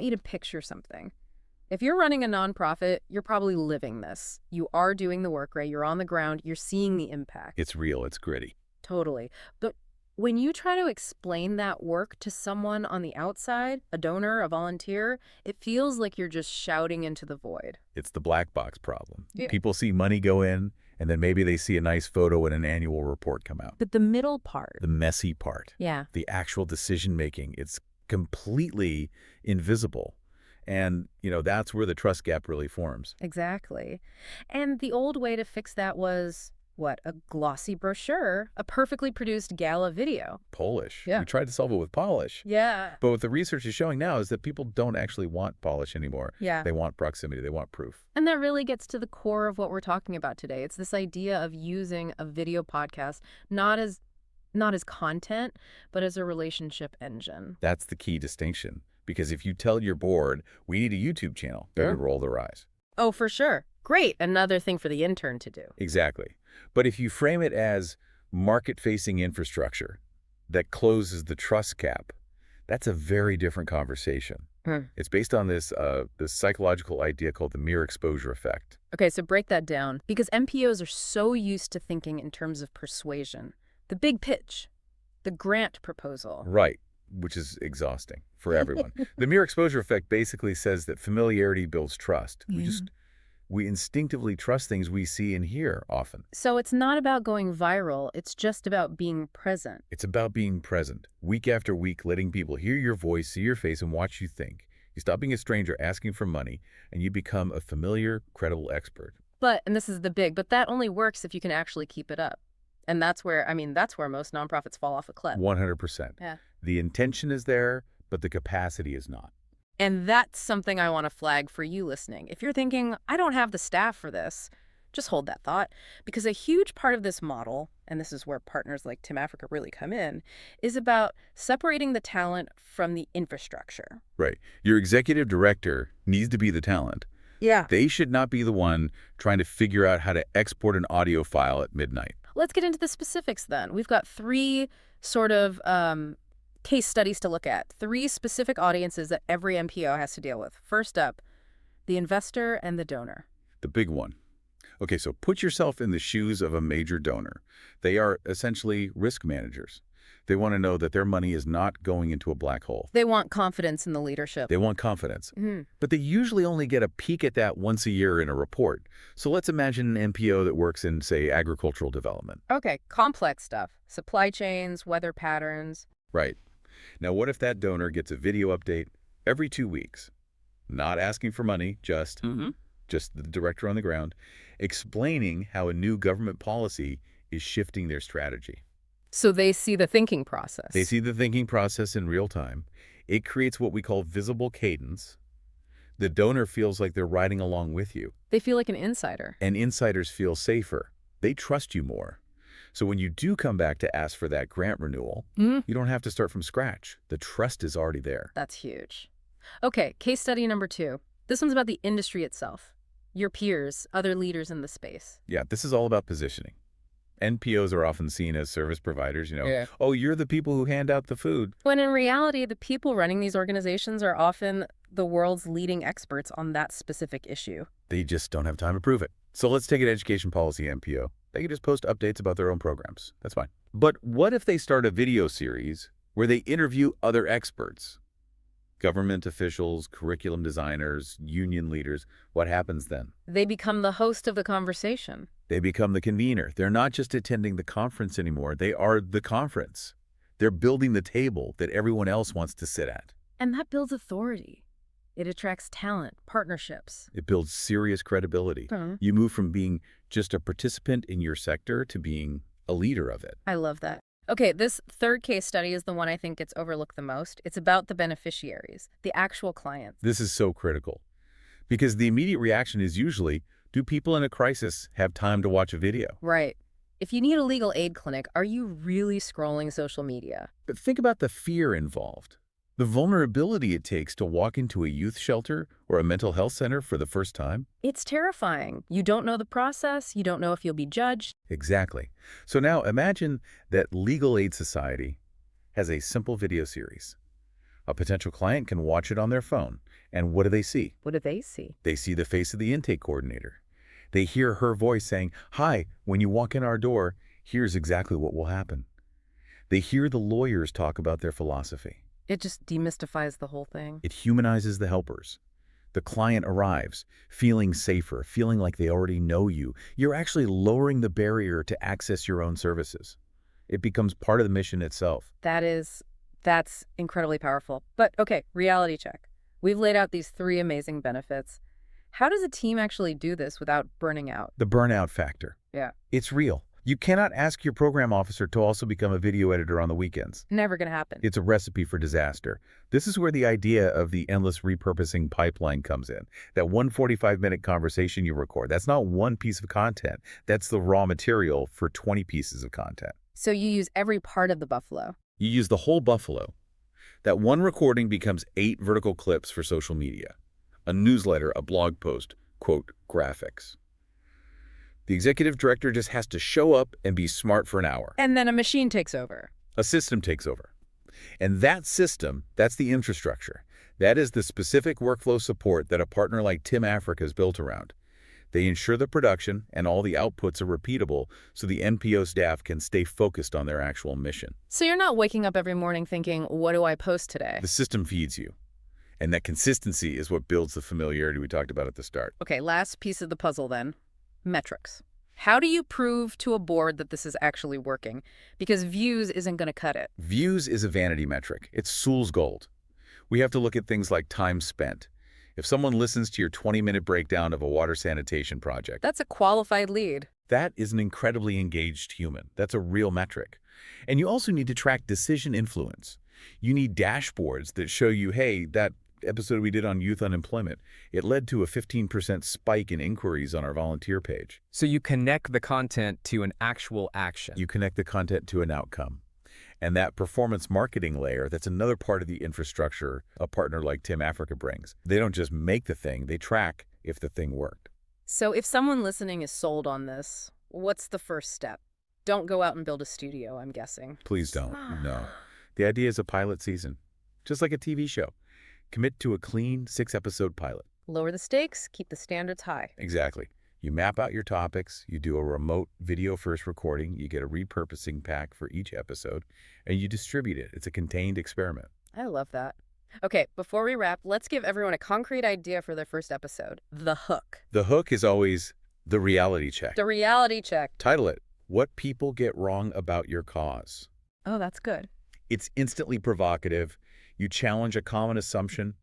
want you to picture something. If you're running a nonprofit, you're probably living this. You are doing the work, right? You're on the ground. You're seeing the impact. It's real. It's gritty. Totally. But when you try to explain that work to someone on the outside, a donor, a volunteer, it feels like you're just shouting into the void. It's the black box problem. Yeah. People see money go in, and then maybe they see a nice photo in an annual report come out. But the middle part. The messy part. Yeah. The actual decision-making. It's completely invisible. And, that's where the trust gap really forms. Exactly. And the old way to fix that was, what, a glossy brochure, a perfectly produced gala video. Polish. Yeah. We tried to solve it with polish. Yeah. But what the research is showing now is that people don't actually want polish anymore. Yeah. They want proximity. They want proof. And that really gets to the core of what we're talking about today. It's this idea of using a video podcast not as content, but as a relationship engine. That's the key distinction. Because if you tell your board, we need a YouTube channel, they would roll their eyes. Oh, for sure. Great. Another thing for the intern to do. Exactly. But if you frame it as market-facing infrastructure that closes the trust gap, that's a very different conversation. It's based on this psychological idea called the mere exposure effect. Okay, so break that down. Because NPOs are so used to thinking in terms of persuasion. The big pitch, the grant proposal. Right, which is exhausting for everyone. The mere exposure effect basically says that familiarity builds trust. We instinctively trust things we see and hear often. So it's not about going viral, it's just about being present. It's about being present, week after week, letting people hear your voice, see your face, and watch you think. You stop being a stranger asking for money, and you become a familiar, credible expert. But, and this is the big, but that only works if you can actually keep it up. And that's where most nonprofits fall off a cliff. 100%. Yeah. The intention is there, but the capacity is not. And that's something I want to flag for you listening. If you're thinking, I don't have the staff for this, just hold that thought. Because a huge part of this model, and this is where partners like Tim Africa really come in, is about separating the talent from the infrastructure. Right. Your executive director needs to be the talent. Yeah. They should not be the one trying to figure out how to export an audio file at midnight. Let's get into the specifics then. We've got three sort of case studies to look at. Three specific audiences that every NPO has to deal with. First up, the investor and the donor. The big one. Okay, so put yourself in the shoes of a major donor. They are essentially risk managers. They want to know that their money is not going into a black hole. They want confidence in the leadership. They want confidence. But they usually only get a peek at that once a year in a report. So let's imagine an NPO that works in, say, agricultural development. Okay, complex stuff. Supply chains, weather patterns. Right. Now, what if that donor gets a video update every 2 weeks? Not asking for money, just the director on the ground, explaining how a new government policy is shifting their strategy. So they see the thinking process. They see the thinking process in real time. It creates what we call visible cadence. The donor feels like they're riding along with you. They feel like an insider. And insiders feel safer. They trust you more. So when you do come back to ask for that grant renewal, you don't have to start from scratch. The trust is already there. That's huge. Okay, case study number 2. This one's about the industry itself. Your peers, other leaders in the space. Yeah, this is all about positioning. NPOs are often seen as service providers, Oh, you're the people who hand out the food. When in reality, the people running these organizations are often the world's leading experts on that specific issue. They just don't have time to prove it. So let's take an education policy NPO. They can just post updates about their own programs. That's fine. But what if they start a video series where they interview other experts? Government officials, curriculum designers, union leaders. What happens then? They become the host of the conversation. They become the convener. They're not just attending the conference anymore. They are the conference. They're building the table that everyone else wants to sit at. And that builds authority. It attracts talent, partnerships. It builds serious credibility. You move from being just a participant in your sector to being a leader of it. I love that. Okay, this third case study is the one I think gets overlooked the most. It's about the beneficiaries, the actual clients. This is so critical because the immediate reaction is usually, do people in a crisis have time to watch a video? Right. If you need a legal aid clinic, are you really scrolling social media? But think about the fear involved. The vulnerability it takes to walk into a youth shelter or a mental health center for the first time. It's terrifying. You don't know the process. You don't know if you'll be judged. Exactly. So now imagine that Legal Aid Society has a simple video series. A potential client can watch it on their phone. And what do they see? What do they see? They see the face of the intake coordinator. They hear her voice saying, "Hi, when you walk in our door, here's exactly what will happen." They hear the lawyers talk about their philosophy. It just demystifies the whole thing. It humanizes the helpers. The client arrives, feeling safer, feeling like they already know you. You're actually lowering the barrier to access your own services. It becomes part of the mission itself. That's incredibly powerful. But okay, reality check. We've laid out these 3 amazing benefits. How does a team actually do this without burning out? The burnout factor. Yeah. It's real. You cannot ask your program officer to also become a video editor on the weekends. Never gonna happen. It's a recipe for disaster. This is where the idea of the endless repurposing pipeline comes in. That 145-minute conversation you record, that's not one piece of content. That's the raw material for 20 pieces of content. So you use every part of the buffalo. You use the whole buffalo. That one recording becomes 8 vertical clips for social media. A newsletter, a blog post, quote, graphics. The executive director just has to show up and be smart for an hour. And then a machine takes over. A system takes over. And that system, that's the infrastructure. That is the specific workflow support that a partner like Tim Africa is built around. They ensure the production and all the outputs are repeatable so the NPO staff can stay focused on their actual mission. So you're not waking up every morning thinking, what do I post today? The system feeds you. And that consistency is what builds the familiarity we talked about at the start. Okay, last piece of the puzzle then. Metrics. How do you prove to a board that this is actually working? Because views isn't going to cut it. Views is a vanity metric. It's Soul's gold. We have to look at things like time spent. If someone listens to your 20-minute breakdown of a water sanitation project, That's a qualified lead. that is an incredibly engaged human. That's a real metric. And you also need to track decision influence. You need dashboards that show you, hey, that episode we did on youth unemployment, it led to a 15% spike in inquiries on our volunteer page. So you connect the content to an actual action. You connect the content to an outcome. And that performance marketing layer, that's another part of the infrastructure a partner like Tim Africa brings. They don't just make the thing, they track if the thing worked. So if someone listening is sold on this, what's the first step? Don't go out and build a studio, I'm guessing. Please don't, no. The idea is a pilot season, just like a TV show. Commit to a clean 6-episode pilot. Lower the stakes, keep the standards high. Exactly. You map out your topics, you do a remote video-first recording, you get a repurposing pack for each episode, and you distribute it. It's a contained experiment. I love that. Okay, before we wrap, let's give everyone a concrete idea for their first episode. The hook. The hook is always the reality check. The reality check. Title it, What People Get Wrong About Your Cause. Oh, that's good. It's instantly provocative. You challenge a common assumption.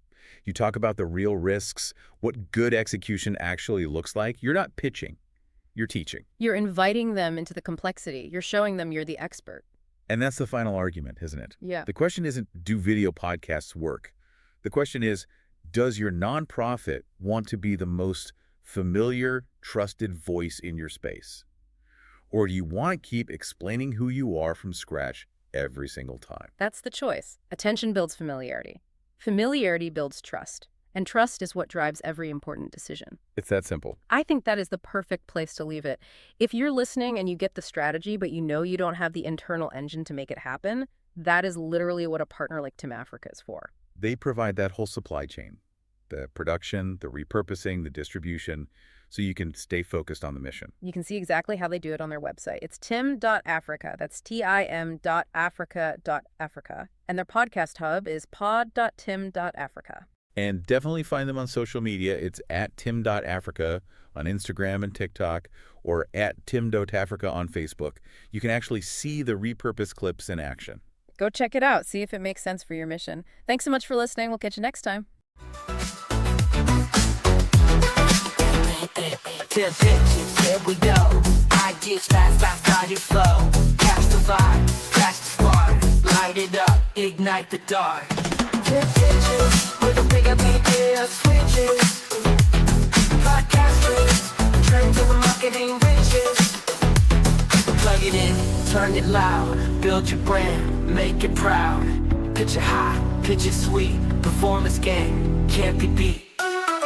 You talk about the real risks, what good execution actually looks like. You're not pitching, you're teaching. You're inviting them into the complexity. You're showing them you're the expert. And that's the final argument, isn't it? Yeah. The question isn't, do video podcasts work? The question is, does your nonprofit want to be the most familiar, trusted voice in your space? Or do you want to keep explaining who you are from scratch every single time? That's the choice. Attention builds familiarity. Familiarity builds trust. And trust is what drives every important decision. It's that simple. I think that is the perfect place to leave it. If you're listening and you get the strategy, but you know you don't have the internal engine to make it happen, that is literally what a partner like Tim Africa is for. They provide that whole supply chain, the production, the repurposing, the distribution, so you can stay focused on the mission. You can see exactly how they do it on their website. It's tim.africa. That's tim.africa.africa. And their podcast hub is pod.tim.africa. And definitely find them on social media. It's at tim.africa on Instagram and TikTok, or at tim.africa on Facebook. You can actually see the repurposed clips in action. Go check it out. See if it makes sense for your mission. Thanks so much for listening. We'll catch you next time. Tip pitches, here we go. Ideas fast, fast, your flow. Catch the vibe, catch the spark. Light it up, ignite the dark. Tip pitches, with a big idea, switches. Podcasters, turn to the marketing riches. Plug it in, turn it loud. Build your brand, make it proud. Pitch it high, pitch it sweet. Performance game, can't be beat.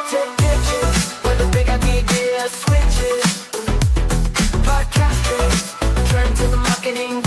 Tip pitches, with a big idea, switches. Podcasters, turn to the marketing